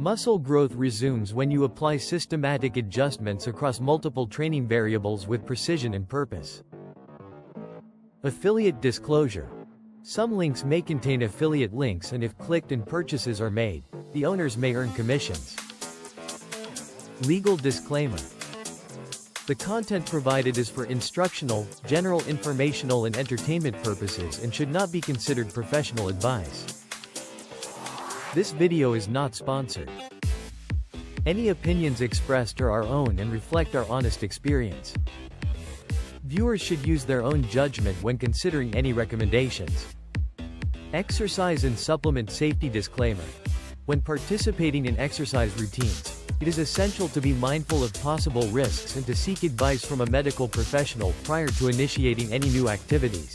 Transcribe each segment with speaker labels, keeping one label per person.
Speaker 1: Muscle growth resumes when you apply systematic adjustments across multiple training variables with precision and purpose. Affiliate disclosure. Some links may contain affiliate links, and if clicked and purchases are made, the owners may earn commissions. Legal disclaimer. The content provided is for instructional, general informational and entertainment purposes and should not be considered professional advice. This video is not sponsored. Any opinions expressed are our own and reflect our honest experience. Viewers should use their own judgment when considering any recommendations. Exercise and supplement safety disclaimer. When participating in exercise routines, it is essential to be mindful of possible risks and to seek advice from a medical professional prior to initiating any new activities.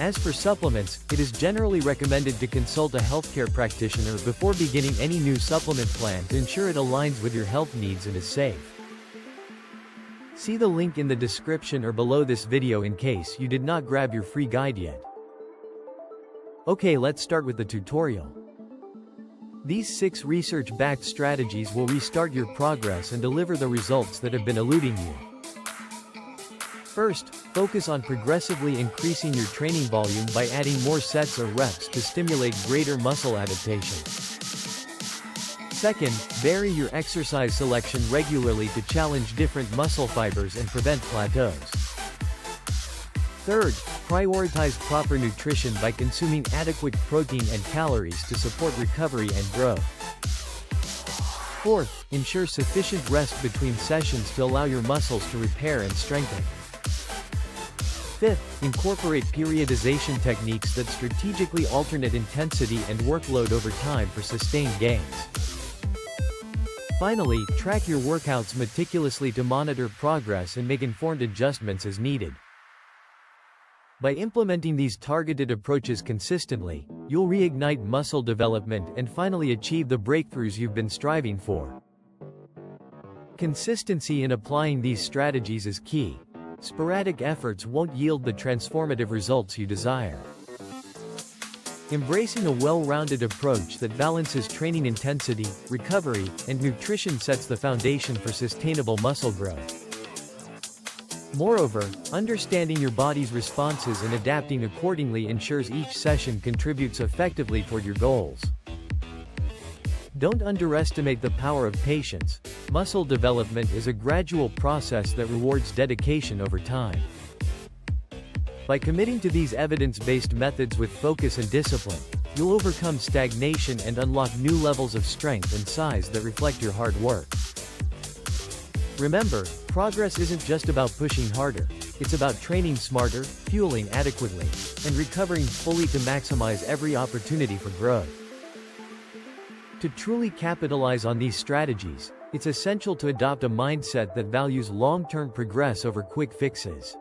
Speaker 1: As for supplements, it is generally recommended to consult a healthcare practitioner before beginning any new supplement plan to ensure it aligns with your health needs and is safe. See the link in the description or below this video in case you did not grab your free guide yet. Okay, let's start with the tutorial. These 6 research-backed strategies will restart your progress and deliver the results that have been eluding you. First, focus on progressively increasing your training volume by adding more sets or reps to stimulate greater muscle adaptation. Second, vary your exercise selection regularly to challenge different muscle fibers and prevent plateaus. Third, prioritize proper nutrition by consuming adequate protein and calories to support recovery and growth. Fourth, ensure sufficient rest between sessions to allow your muscles to repair and strengthen. Fifth, incorporate periodization techniques that strategically alternate intensity and workload over time for sustained gains. Finally, track your workouts meticulously to monitor progress and make informed adjustments as needed. By implementing these targeted approaches consistently, you'll reignite muscle development and finally achieve the breakthroughs you've been striving for. Consistency in applying these strategies is key. Sporadic efforts won't yield the transformative results you desire. Embracing a well-rounded approach that balances training intensity, recovery, and nutrition sets the foundation for sustainable muscle growth. Moreover, understanding your body's responses and adapting accordingly ensures each session contributes effectively toward your goals. Don't underestimate the power of patience. Muscle development is a gradual process that rewards dedication over time. By committing to these evidence-based methods with focus and discipline, you'll overcome stagnation and unlock new levels of strength and size that reflect your hard work. Remember, progress isn't just about pushing harder, it's about training smarter, fueling adequately, and recovering fully to maximize every opportunity for growth. To truly capitalize on these strategies, it's essential to adopt a mindset that values long-term progress over quick fixes.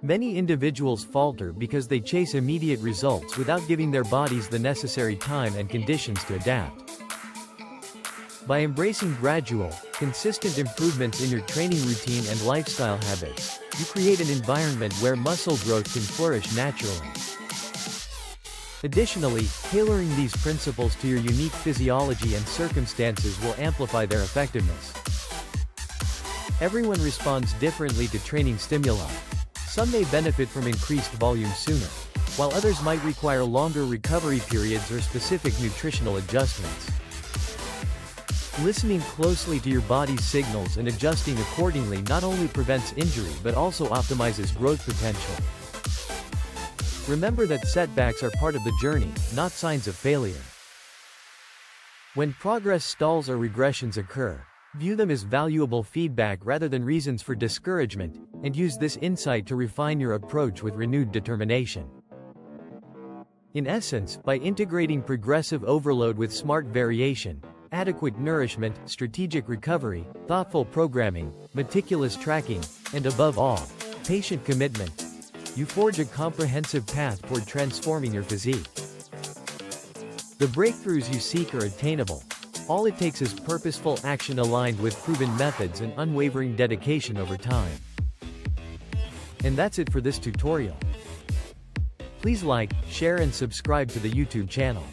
Speaker 1: Many individuals falter because they chase immediate results without giving their bodies the necessary time and conditions to adapt. By embracing gradual, consistent improvements in your training routine and lifestyle habits, you create an environment where muscle growth can flourish naturally. Additionally, tailoring these principles to your unique physiology and circumstances will amplify their effectiveness. Everyone responds differently to training stimuli. Some may benefit from increased volume sooner, while others might require longer recovery periods or specific nutritional adjustments. Listening closely to your body's signals and adjusting accordingly not only prevents injury but also optimizes growth potential. Remember that setbacks are part of the journey, not signs of failure. When progress stalls or regressions occur, view them as valuable feedback rather than reasons for discouragement, and use this insight to refine your approach with renewed determination. In essence, by integrating progressive overload with smart variation, adequate nourishment, strategic recovery, thoughtful programming, meticulous tracking, and above all, patient commitment, you forge a comprehensive path toward transforming your physique. The breakthroughs you seek are attainable. All it takes is purposeful action aligned with proven methods and unwavering dedication over time. And that's it for this tutorial. Please like, share and subscribe to the YouTube channel.